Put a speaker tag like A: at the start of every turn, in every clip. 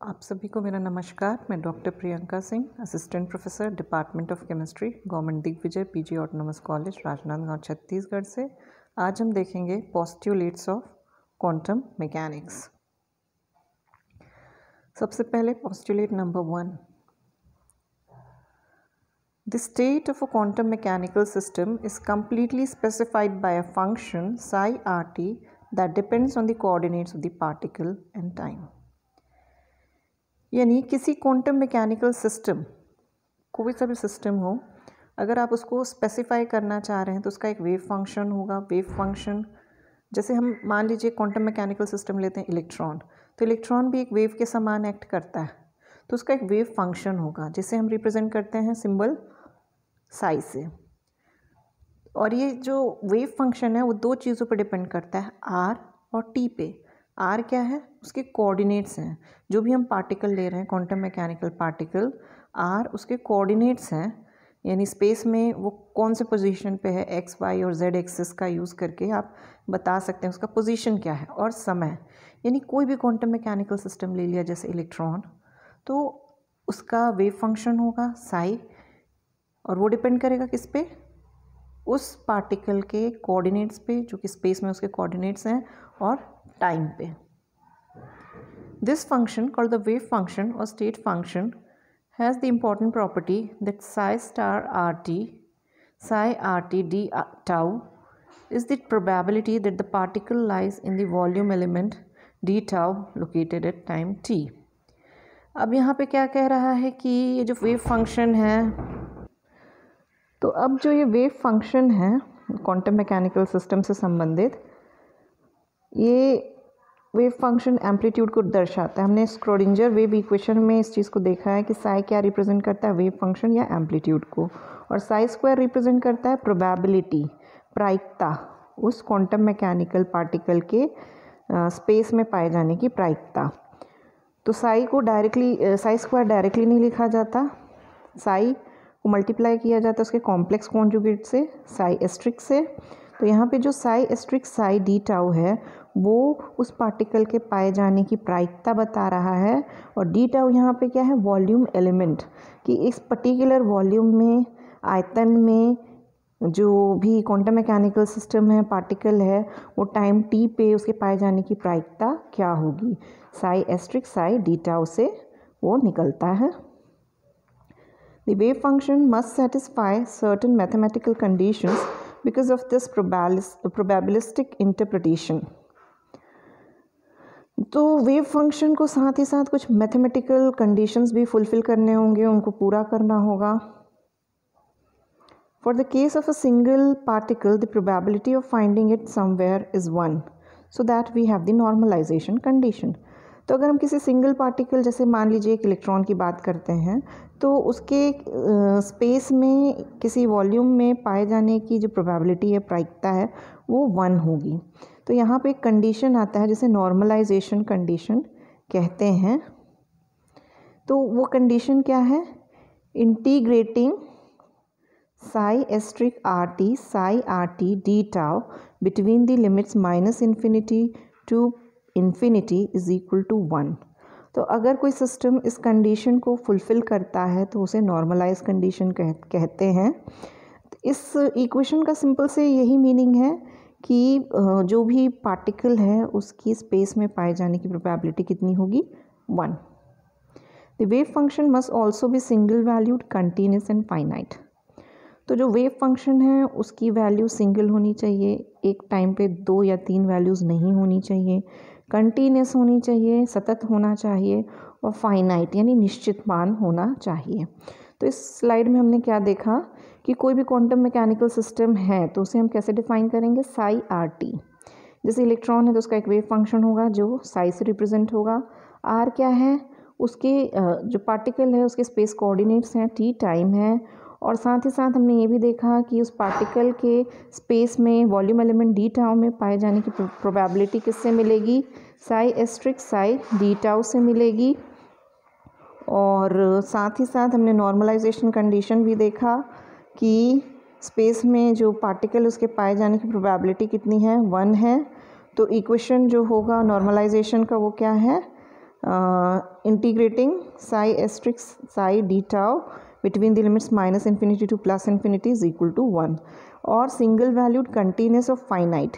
A: आप सभी को मेरा नमस्कार। मैं doctor Priyanka Singh, assistant professor department of chemistry, government Digvijay PG autonomous college, Rajnandgaon, Chhattisgarh से। आज हम देखेंगे पोस्ट्यूलेट्स ऑफ क्वांटम मैकेनिक्स। सबसे पहले पोस्ट्यूलेट number 1। The state of a quantum mechanical system is completely specified by a function psi rt that depends on the coordinates of the particle and time। यानी किसी quantum mechanical system, कोई सा भी system हो, अगर आप उसको स्पेसिफाई करना चाह रहे हैं तो उसका एक वेव फंक्शन होगा। वेव फंक्शन जैसे हम मान लीजिए क्वांटम मैकेनिकल सिस्टम लेते हैं इलेक्ट्रॉन, तो इलेक्ट्रॉन भी एक वेव के समान एक्ट करता है, तो उसका एक वेव फंक्शन होगा जिसे हम रिप्रेजेंट करते हैं सिंबल साई से। और ये जो वेव फंक्शन है वो दो चीज़ों पर डिपेंड करता है, आर और टी पे। आर क्या है? उसके कोऑर्डिनेट्स हैं। जो भी हम पार्टिकल ले रहे हैं क्वांटम मैकेनिकल पार्टिकल, आर उसके कोऑर्डिनेट्स हैं, यानी स्पेस में वो कौन से पोजीशन पे है, एक्स वाई और जेड एक्सिस का यूज़ करके आप बता सकते हैं उसका पोजीशन क्या है। और समय, यानी कोई भी क्वांटम मैकेनिकल सिस्टम ले लिया जैसे इलेक्ट्रॉन, तो उसका वेव फंक्शन होगा साई, और वो डिपेंड करेगा किस पे? उस पार्टिकल के कोऑर्डिनेट्स पे, जो कि स्पेस में उसके कोऑर्डिनेट्स हैं, और टाइम पे। This function called the wave function और state function has the important property that psi star r T D tau is the probability that the particle lies in the volume element d tau located at time t। अब यहाँ पे क्या कह रहा है कि ये जो वेव फंक्शन है, तो अब जो ये वेव फंक्शन है क्वांटम मैकेनिकल सिस्टम से संबंधित, ये वेव फंक्शन एम्पलीट्यूड को दर्शाता है। हमने स्क्रोडिंजर वेव इक्वेशन में इस चीज़ को देखा है कि साई क्या रिप्रेजेंट करता है? वेव फंक्शन या एम्पलीट्यूड को, और साई स्क्वायर रिप्रेजेंट करता है प्रोबेबिलिटी, प्रायिकता, उस क्वांटम मैकेनिकल पार्टिकल के स्पेस में पाए जाने की प्रायिकता। तो साई को डायरेक्टली, साई स्क्वायर डायरेक्टली नहीं लिखा जाता, साई को मल्टीप्लाई किया जाता है उसके कॉम्प्लेक्स कॉन्जुगेट से, साई एस्ट्रिक्स से। तो यहाँ पे जो psi asterisk psi D tau है वो उस पार्टिकल के पाए जाने की प्रायिकता बता रहा है, और डी टाउ यहाँ पे क्या है? वॉल्यूम एलिमेंट, कि इस पर्टिकुलर वॉल्यूम में, आयतन में जो भी क्वांटम मैकेनिकल सिस्टम है, पार्टिकल है, वो टाइम टी पे उसके पाए जाने की प्रायिकता क्या होगी? Psi asterisk psi D tau से वो निकलता है। The wave function must satisfy certain mathematical conditions because of this probabilistic interpretation। तो वेव फंक्शन को साथ ही साथ कुछ मैथमेटिकल कंडीशंस भी फुलफिल करने होंगे, उनको पूरा करना होगा। For the case of a single particle, the probability of finding it somewhere is 1, so that we have the normalization condition। तो अगर हम किसी सिंगल पार्टिकल, जैसे मान लीजिए एक इलेक्ट्रॉन की बात करते हैं, तो उसके स्पेस में किसी वॉल्यूम में पाए जाने की जो प्रोबेबिलिटी है, प्रायिकता है, वो 1 होगी। तो यहाँ पे एक कंडीशन आता है जिसे नॉर्मलाइजेशन कंडीशन कहते हैं। तो वो कंडीशन क्या है? Integrating psi asterisk R T D tau between the limits -∞ to infinity is equal to 1। तो अगर कोई सिस्टम इस कंडीशन को फुलफ़िल करता है तो उसे नॉर्मलाइज कंडीशन कहते हैं। इस इक्वेशन का सिंपल से यही मीनिंग है कि जो भी पार्टिकल है उसकी स्पेस में पाए जाने की प्रोबेबिलिटी कितनी होगी? 1। The wave function must also be single valued, continuous and finite. तो जो वेव फंक्शन है उसकी वैल्यू सिंगल होनी चाहिए, एक टाइम पे 2 या 3 वैल्यूज़ नहीं होनी चाहिए, कंटिन्यूस होनी चाहिए, सतत होना चाहिए, और फाइनाइट यानी निश्चित मान होना चाहिए। तो इस स्लाइड में हमने क्या देखा कि कोई भी क्वांटम मैकेनिकल सिस्टम है तो उसे हम कैसे डिफाइन करेंगे? Psi R T. जैसे इलेक्ट्रॉन है तो उसका एक वेव फंक्शन होगा जो साई से रिप्रेजेंट होगा। आर क्या है? उसके जो पार्टिकल है उसके स्पेस कोऑर्डिनेट्स हैं, टी टाइम है, और साथ ही साथ हमने ये भी देखा कि उस पार्टिकल के स्पेस में वॉल्यूम एलिमेंट डी टाउ में पाए जाने की प्रोबेबिलिटी किससे मिलेगी? Psi asterisk psi D tau से मिलेगी। और साथ ही साथ हमने नॉर्मलाइजेशन कंडीशन भी देखा कि स्पेस में जो पार्टिकल उसके पाए जाने की प्रोबेबिलिटी कितनी है? 1 है। तो इक्वेशन जो होगा नॉर्मलाइजेशन का वो क्या है? integrating psi asterisk psi d tau between the limits minus infinity to plus infinity is equal to 1 और single valued continuous of finite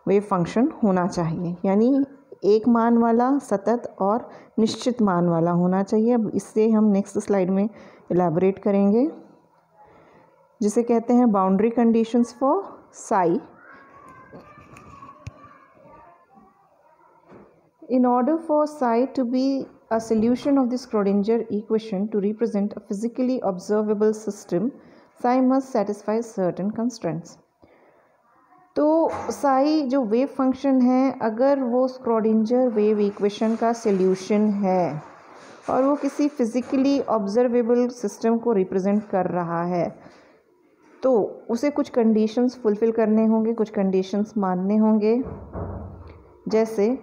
A: wave function होना चाहिए, यानी एक मान वाला, सतत और निश्चित मान वाला होना चाहिए। अब इससे हम नेक्स्ट स्लाइड में इलेबोरेट करेंगे, जिसे कहते हैं boundary conditions for Sai. In order for psi to be a solution of the Schrodinger equation to represent a physically observable system, psi must satisfy certain constraints. तो psi जो वेव फंक्शन है, अगर वो स्क्रोडिंजर वेव इक्वेशन का solution है और वो किसी फिजिकली ऑब्जर्वेबल सिस्टम को रिप्रेजेंट कर रहा है, तो उसे कुछ कंडीशंस फुलफिल करने होंगे, कुछ कंडीशंस मानने होंगे। जैसे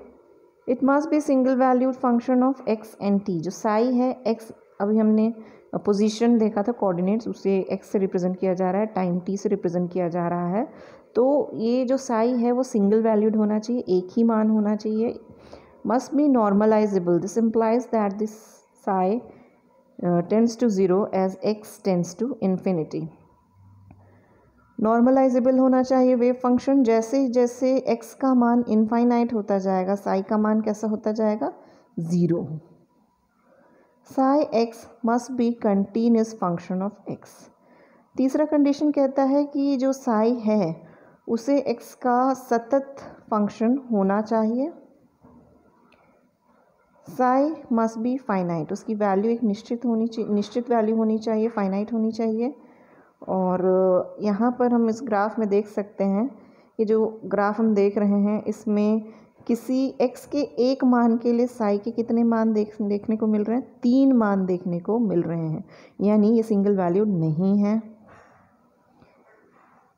A: it must be single valued function of x and T. जो साई है, एक्स अभी हमने पोजीशन देखा था, कोऑर्डिनेट्स, उसे एक्स से रिप्रेजेंट किया जा रहा है, टाइम टी से रिप्रेजेंट किया जा रहा है। तो ये जो साई है वो सिंगल वैल्यूड होना चाहिए, एक ही मान होना चाहिए। Must be normalisable, this implies that this psi tends to 0 as x tends to infinity. Normalisable होना चाहिए वेव फंक्शन, जैसे जैसे x का मान इनफाइनाइट होता जाएगा, साई का मान कैसा होता जाएगा, 0। Sai x must be continuous function of x। तीसरा कंडीशन कहता है कि जो साई है उसे x का सतत फंक्शन होना चाहिए। साई मस्ट बी फाइनाइट, उसकी वैल्यू एक निश्चित वैल्यू होनी चाहिए, फाइनाइट होनी चाहिए। और यहाँ पर हम इस ग्राफ में देख सकते हैं, ये जो ग्राफ हम देख रहे हैं इसमें किसी x के एक मान के लिए साई के कितने मान देखने को मिल रहे हैं, 3 मान देखने को मिल रहे हैं, यानी ये सिंगल वैल्यूड नहीं है।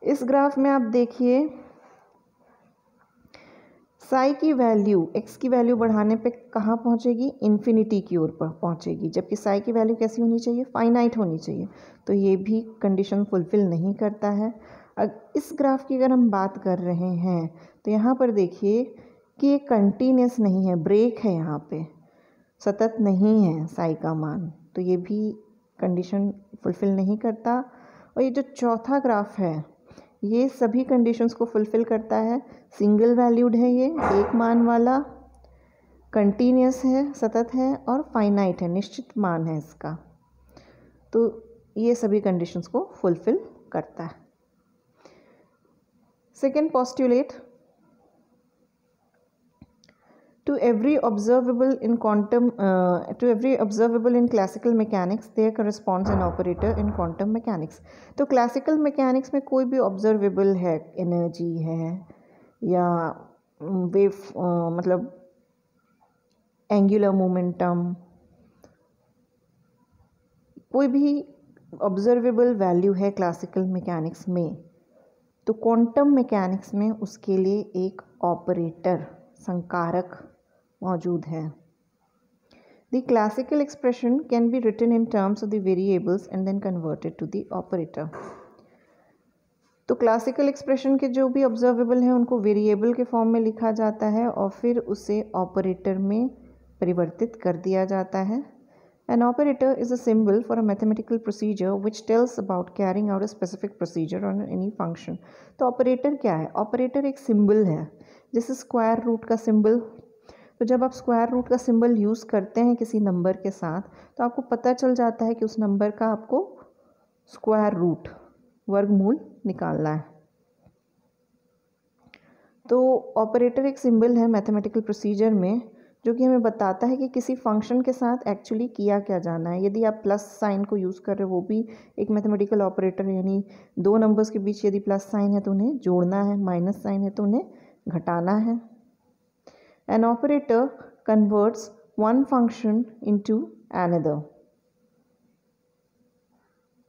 A: इस ग्राफ में आप देखिए साई की वैल्यू, x की वैल्यू बढ़ाने पे कहाँ पहुँचेगी, इन्फिनिटी की ओर पर पहुँचेगी, जबकि साई की वैल्यू कैसी होनी चाहिए, फाइनाइट होनी चाहिए। तो ये भी कंडीशन फुलफिल नहीं करता है। इस ग्राफ की अगर हम बात कर रहे हैं तो यहाँ पर देखिए कि ये कंटिन्यूस नहीं है, ब्रेक है, यहाँ पे सतत नहीं है साई का मान, तो ये भी कंडीशन फुलफिल नहीं करता। और ये जो चौथा ग्राफ है ये सभी कंडीशंस को फुलफ़िल करता है। सिंगल वैल्यूड है, ये एक मान वाला, कंटिन्यूस है, सतत है और फाइनाइट है, निश्चित मान है इसका। तो ये सभी कंडीशंस को फुलफ़िल करता है। Second postulate, to every observable in classical mechanics there corresponds an operator in quantum mechanics। तो क्लासिकल मैकेनिक्स में कोई भी ऑब्जर्वेबल है, एनर्जी है या वेव मतलब एंगुलर मोमेंटम, कोई भी ऑब्जर्वेबल वैल्यू है क्लासिकल मैकेनिक्स में, तो क्वांटम मैकेनिक्स में उसके लिए एक ऑपरेटर, संकारक मौजूद है। The classical expression can be written in terms of the variables and then converted to the operator। तो क्लासिकल एक्सप्रेशन के जो भी ऑब्जर्वेबल हैं उनको वेरिएबल के फॉर्म में लिखा जाता है और फिर उसे ऑपरेटर में परिवर्तित कर दिया जाता है। An operator is a symbol for a mathematical procedure which tells about carrying out a specific procedure on any function। तो ऑपरेटर क्या है, ऑपरेटर एक सिंबल है, जैसे स्क्वायर रूट का सिंबल। तो जब आप स्क्वायर रूट का सिंबल यूज़ करते हैं किसी नंबर के साथ तो आपको पता चल जाता है कि उस नंबर का आपको स्क्वायर रूट, वर्गमूल निकालना है। तो ऑपरेटर एक सिंबल है मैथमेटिकल प्रोसीजर में जो कि हमें बताता है कि किसी फंक्शन के साथ एक्चुअली किया क्या जाना है। यदि आप प्लस साइन को यूज़ कर रहे हो वो भी एक मैथमेटिकल ऑपरेटर, यानी दो नंबर्स के बीच यदि प्लस साइन है तो उन्हें जोड़ना है, माइनस साइन है तो उन्हें घटाना है। An operator converts one function into another।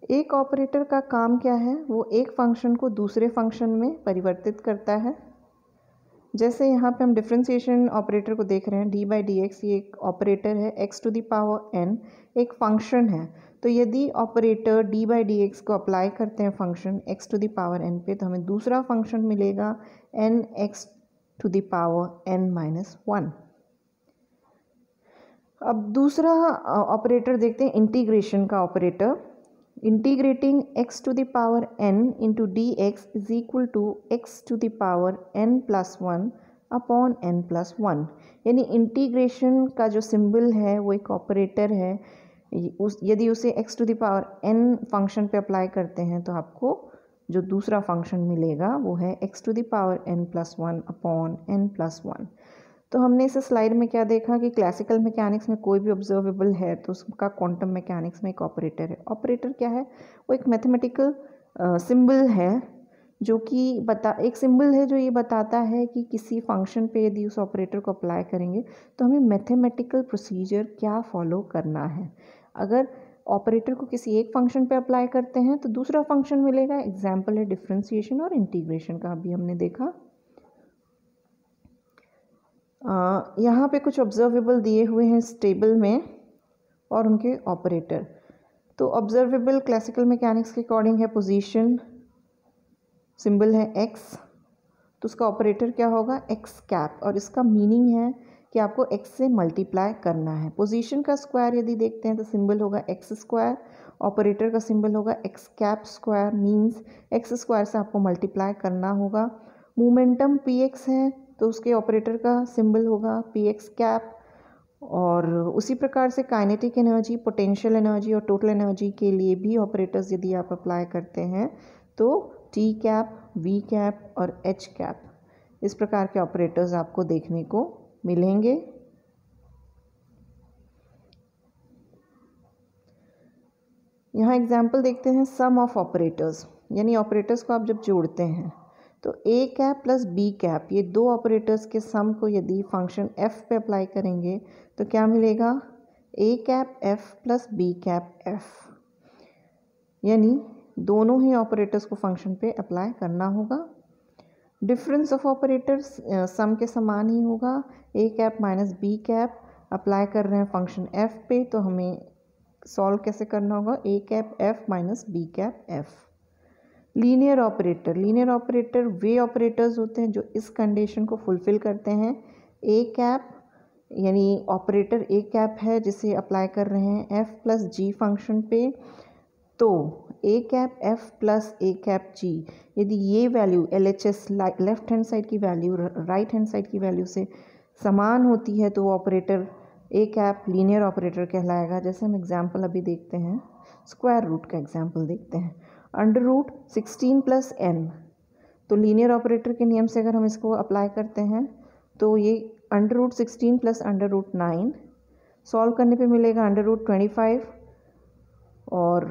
A: एक ऑपरेटर का काम क्या है, वो एक फंक्शन को दूसरे फंक्शन में परिवर्तित करता है। जैसे यहाँ पे हम डिफरेंशिएशन ऑपरेटर को देख रहे हैं, डी बाई डी एक्स, ये एक ऑपरेटर है, X to the power N एक फंक्शन है। तो यदि operator D by D X को अप्लाई करते हैं function X to the power N पे, तो हमें दूसरा फंक्शन मिलेगा N X to the power n minus 1। अब दूसरा ऑपरेटर देखते हैं, इंटीग्रेशन का operator. Integrating x to the power n into D X is equal to X to the power n plus one upon n plus one. यानी integration का जो symbol है वो एक ऑपरेटर है। यदि उसे x to the power n function पे अप्लाई करते हैं तो आपको जो दूसरा फंक्शन मिलेगा वो है x to the power n plus one upon n plus one. तो हमने इस स्लाइड में क्या देखा कि क्लासिकल मैकेनिक्स में कोई भी ऑब्जर्वेबल है तो उसका क्वांटम मैकेनिक्स में एक ऑपरेटर है। ऑपरेटर क्या है? वो एक मैथमेटिकल सिंबल है जो कि एक सिंबल है जो ये बताता है कि किसी फंक्शन पे यदि उस ऑपरेटर को अप्लाई करेंगे तो हमें मैथमेटिकल प्रोसीजर क्या फॉलो करना है। अगर ऑपरेटर को किसी एक फंक्शन पे अप्लाई करते हैं तो दूसरा फंक्शन मिलेगा। एग्जाम्पल है डिफरेंशिएशन और इंटीग्रेशन का, अभी हमने देखा। यहाँ पे कुछ ऑब्जर्वेबल दिए हुए हैं इस टेबल में और उनके ऑपरेटर। तो ऑब्जर्वेबल क्लासिकल मैकेनिक्स के अकॉर्डिंग है पोजीशन, सिंबल है x, तो उसका ऑपरेटर क्या होगा? x कैप, और इसका मीनिंग है कि आपको x से मल्टीप्लाई करना है। पोजीशन का स्क्वायर यदि देखते हैं तो सिंबल होगा x स्क्वायर, ऑपरेटर का सिंबल होगा x cap square, means x square से आपको मल्टीप्लाई करना होगा। मोमेंटम px है तो उसके ऑपरेटर का सिंबल होगा px कैप। और उसी प्रकार से काइनेटिक एनर्जी, पोटेंशियल एनर्जी और टोटल एनर्जी के लिए भी ऑपरेटर्स यदि आप अप्लाई करते हैं तो t कैप, v कैप और h कैप, इस प्रकार के ऑपरेटर्स आपको देखने को मिलेंगे। यहाँ एग्जाम्पल देखते हैं सम ऑफ ऑपरेटर्स, यानी ऑपरेटर्स को आप जब जोड़ते हैं तो a cap plus b cap, ये दो ऑपरेटर्स के सम को यदि फंक्शन f पे अप्लाई करेंगे तो क्या मिलेगा? a cap f plus b cap f, यानी दोनों ही ऑपरेटर्स को फंक्शन पे अप्लाई करना होगा। डिफरेंस ऑफ ऑपरेटर्स सम के समान ही होगा। a cap minus b cap apply कर रहे हैं फंक्शन f पे, तो हमें सॉल्व कैसे करना होगा? a cap f minus b cap f। Linear operator, linear operator way operators होते हैं जो इस कंडीशन को फुलफिल करते हैं। ए कैप यानी ऑपरेटर ए कैप है जिसे अप्लाई कर रहे हैं f प्लस जी फंक्शन पे, तो A cap f plus A cap जी, यदि ये value LHS left hand side की वैल्यू राइट हैंड साइड की वैल्यू से समान होती है तो वो operator A cap linear operator कहलाएगा। जैसे हम एग्जाम्पल अभी देखते हैं, स्क्वायर रूट का एग्जाम्पल देखते हैं। अंडर रूट 16 प्लस n, तो लीनियर ऑपरेटर के नियम से अगर हम इसको अप्लाई करते हैं तो ये under root 16 plus under root 9, solve करने पे मिलेगा अंडर रूट 25, और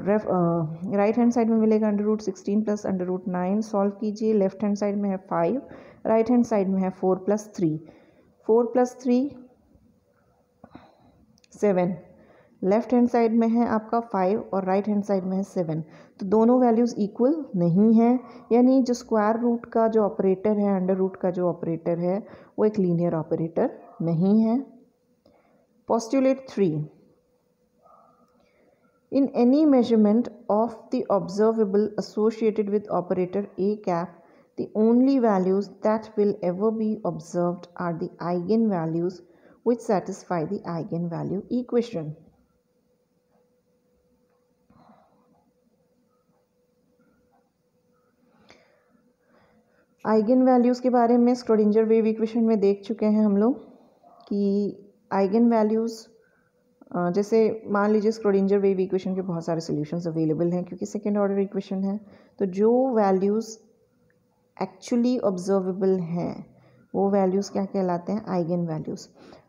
A: राइट हैंड साइड में मिलेगा under root 16 plus under root 9। Solve कीजिए, लेफ्ट हैंड साइड में है 5, राइट हैंड साइड में है 4 plus 3, 4 plus 3 7, left hand side में है आपका 5 और राइट हैंड साइड में है 7, तो दोनों वैल्यूज़ इक्वल नहीं है, यानी जो स्क्वायर रूट का जो ऑपरेटर है, अंडर रूट का जो ऑपरेटर है, वो एक लीनियर ऑपरेटर नहीं है। Postulate 3, in any measurement of the observable associated with operator A cap, the only values that will ever be observed are the eigenvalues which satisfy the eigenvalue equation. Eigen values के बारे में Schrödinger wave equation में देख चुके हैं हम लोग कि आइगन वैल्यूज़, जैसे मान लीजिए स्क्रोडिंजर वेव इक्वेशन के बहुत सारे सॉल्यूशंस अवेलेबल हैं क्योंकि सेकेंड ऑर्डर इक्वेशन है, तो जो वैल्यूज़ एक्चुअली ऑब्जर्वेबल हैं वो वैल्यूज़ क्या कहलाते हैं? Eigen values.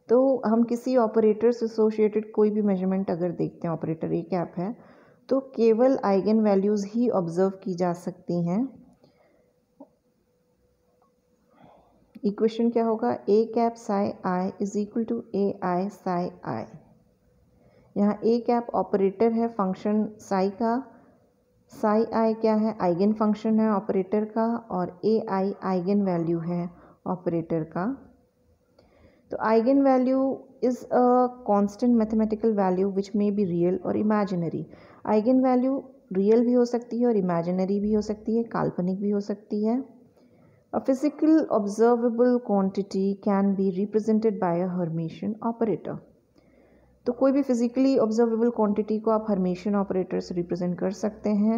A: तो हम किसी ऑपरेटर से एसोसिएटेड कोई भी मेजरमेंट अगर देखते हैं, ऑपरेटर ए कैप है, तो केवल आइगन वैल्यूज़ ही ऑब्जर्व की जा सकती हैं। इक्वेशन क्या होगा? A cap psi i is equal to a i psi i. यहाँ ए कैप ऑपरेटर है फंक्शन साई का, साई आई क्या है? आइगन फंक्शन है ऑपरेटर का, और ए आई आइगन वैल्यू है ऑपरेटर का। तो eigen value is a constant mathematical value which may be real और इमेजिनरी। आइगन वैल्यू रियल भी हो सकती है और इमेजिनरी भी हो सकती है, काल्पनिक भी हो सकती है। A physical observable quantity can be represented by a Hermitian operator. तो कोई भी फिजिकली ऑब्जर्वेबल क्वांटिटी को आप हर्मिशियन ऑपरेटर से रिप्रेजेंट कर सकते हैं।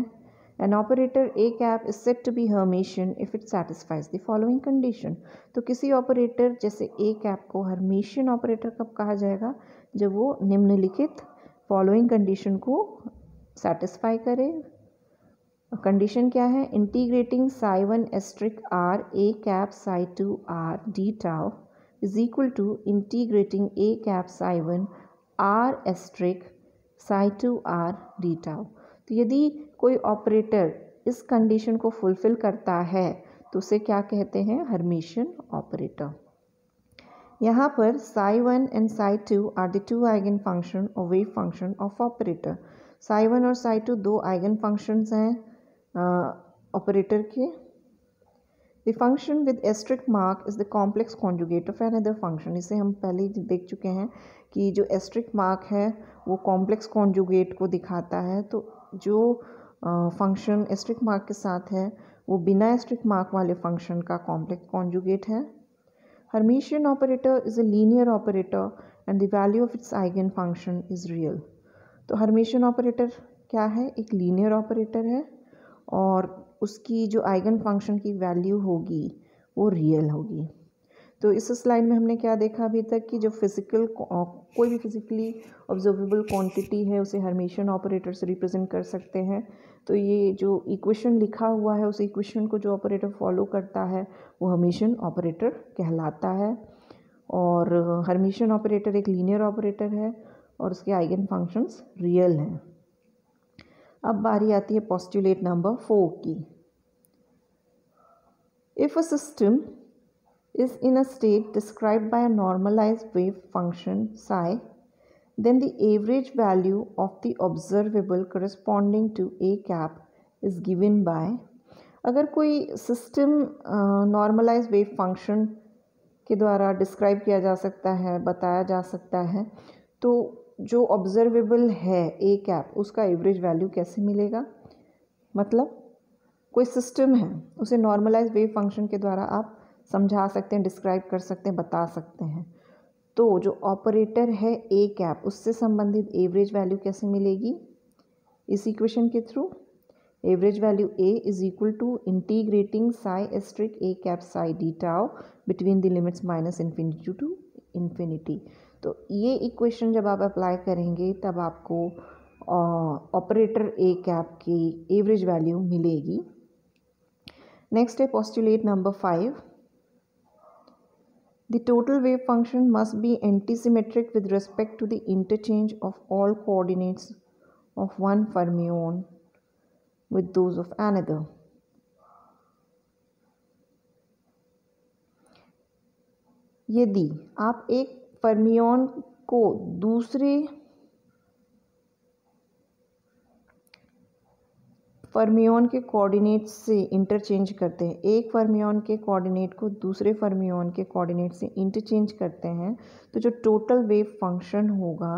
A: An operator A cap is said to be Hermitian if it satisfies the following condition. तो किसी ऑपरेटर जैसे ए कैप को हर्मिशियन ऑपरेटर कब कहा जाएगा? जब वो निम्नलिखित फॉलोइंग कंडीशन को सेटिस्फाई करे। कंडीशन क्या है? Integrating psi 1 asterisk R A cap psi 2 R D tau is equal to integrating A cap psi 1 R asterisk psi 2 R D tau. तो यदि कोई ऑपरेटर इस कंडीशन को फुलफिल करता है तो उसे क्या कहते हैं? Hermitian operator. यहाँ पर psi 1 and psi 2 are the two eigen function और wave function of operator. Psi 1 और साई 2 दो आइगन फंक्शंस हैं ऑपरेटर के। The function with asterisk mark is the complex conjugate of another function. इसे हम पहले ही देख चुके हैं कि जो एस्ट्रिक मार्क है वो कॉम्प्लेक्स कॉन्जुगेट को दिखाता है। तो जो फंक्शन एस्ट्रिक मार्क के साथ है वो बिना एस्ट्रिक मार्क वाले फंक्शन का कॉम्प्लेक्स कॉन्जुगेट है। Hermitian operator is a linear operator and the value of its eigen function is real. तो हर्मिशियन ऑपरेटर क्या है? एक लीनियर ऑपरेटर है और उसकी जो आइगन फंक्शन की वैल्यू होगी वो रियल होगी। तो इस स्लाइड में हमने क्या देखा अभी तक कि जो कोई भी फिजिकली ऑब्जर्वेबल क्वांटिटी है उसे हर्मिशियन ऑपरेटर से रिप्रेजेंट कर सकते हैं। तो ये जो इक्वेशन लिखा हुआ है उस इक्वेशन को जो ऑपरेटर फॉलो करता है वो हर्मिशियन ऑपरेटर कहलाता है। और हर्मिशियन ऑपरेटर एक लीनियर ऑपरेटर है और उसके आइगन फंक्शंस रियल हैं। अब बारी आती है पोस्टुलेट नंबर 4 की। If a system is in a state described by a normalized wave function psi, then the average value of the observable corresponding to a cap is given by। अगर कोई system normalise wave function के द्वारा describe किया जा सकता है, बताया जा सकता है, तो जो ऑब्जर्वेबल है ए कैप उसका एवरेज वैल्यू कैसे मिलेगा? मतलब कोई सिस्टम है उसे नॉर्मलाइज वेव फंक्शन के द्वारा आप समझा सकते हैं, डिस्क्राइब कर सकते हैं, बता सकते हैं। तो जो ऑपरेटर है ए कैप उससे संबंधित एवरेज वैल्यू कैसे मिलेगी? इस इक्वेशन के थ्रू। Average value A is equal to integrating psi asterisk A cap psi D tau between the limits minus infinity to infinity. तो ये इक्वेशन जब आप अप्लाई करेंगे तब आपको ऑपरेटर ए कैप की एवरेज वैल्यू मिलेगी। नेक्स्ट है postulate number 5। The total wave function must be antisymmetric with respect to the interchange of all coordinates of one fermion with those of another। यदि आप एक fermion को दूसरे fermion के coordinate से इंटरचेंज करते हैं, एक फर्मियन के कोऑर्डिनेट को दूसरे फर्मियन के कोऑर्डिनेट से इंटरचेंज करते हैं, तो जो टोटल वेव फंक्शन होगा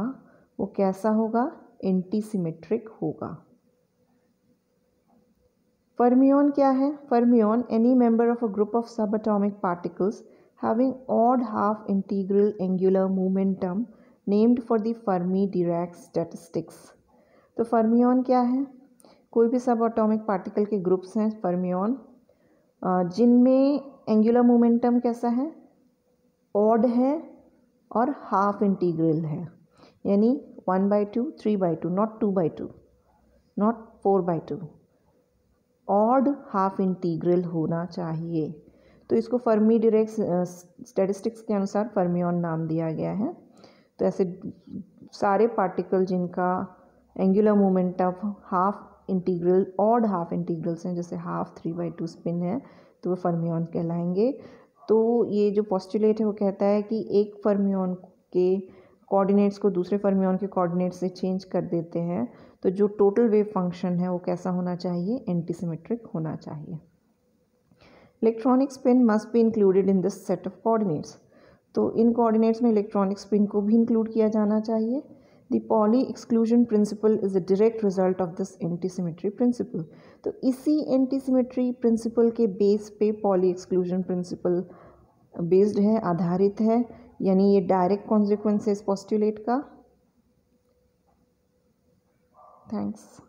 A: वो कैसा होगा? एंटीसिमेट्रिक होगा। फर्मियन क्या है? Fermion any member of a group of sub atomic particles having odd half integral angular momentum named for the Fermi Dirac statistics. तो फर्मियन क्या है? कोई भी सब एटॉमिक पार्टिकल के ग्रुप्स हैं फर्मियन जिनमें एंगुलर मोमेंटम कैसा है? ऑड है और हाफ इंटीग्रल है, यानी 1/2, 3/2, not 2/2, not 4/2, odd half integral होना चाहिए। तो इसको फर्मी डिराक स्टैटिस्टिक्स के अनुसार फर्मियन नाम दिया गया है। तो ऐसे सारे पार्टिकल जिनका angular momentum half integral odd half integrals हैं, जैसे हाफ 3/2 स्पिन है, तो वो फर्मियन कहलाएंगे। तो ये जो पोस्टुलेट है वो कहता है कि एक फर्मियन के कोऑर्डिनेट्स को दूसरे फर्मियन के कोऑर्डिनेट्स से चेंज कर देते हैं, तो जो टोटल वेव फंक्शन है वो कैसा होना चाहिए? एंटीसिमेट्रिक होना चाहिए। Electronic spin must be included in this set of coordinates. तो इन कोऑर्डिनेट्स में इलेक्ट्रॉनिक स्पिन को भी इंक्लूड किया जाना चाहिए। The Pauli exclusion principle is a direct result of this antisymmetry principle। तो इसी antisymmetry principle के बेस पे Pauli exclusion principle बेस्ड है, आधारित है, यानी ये डायरेक्ट कॉन्सिक्वेंस है इस पोस्टुलेट का। थैंक्स।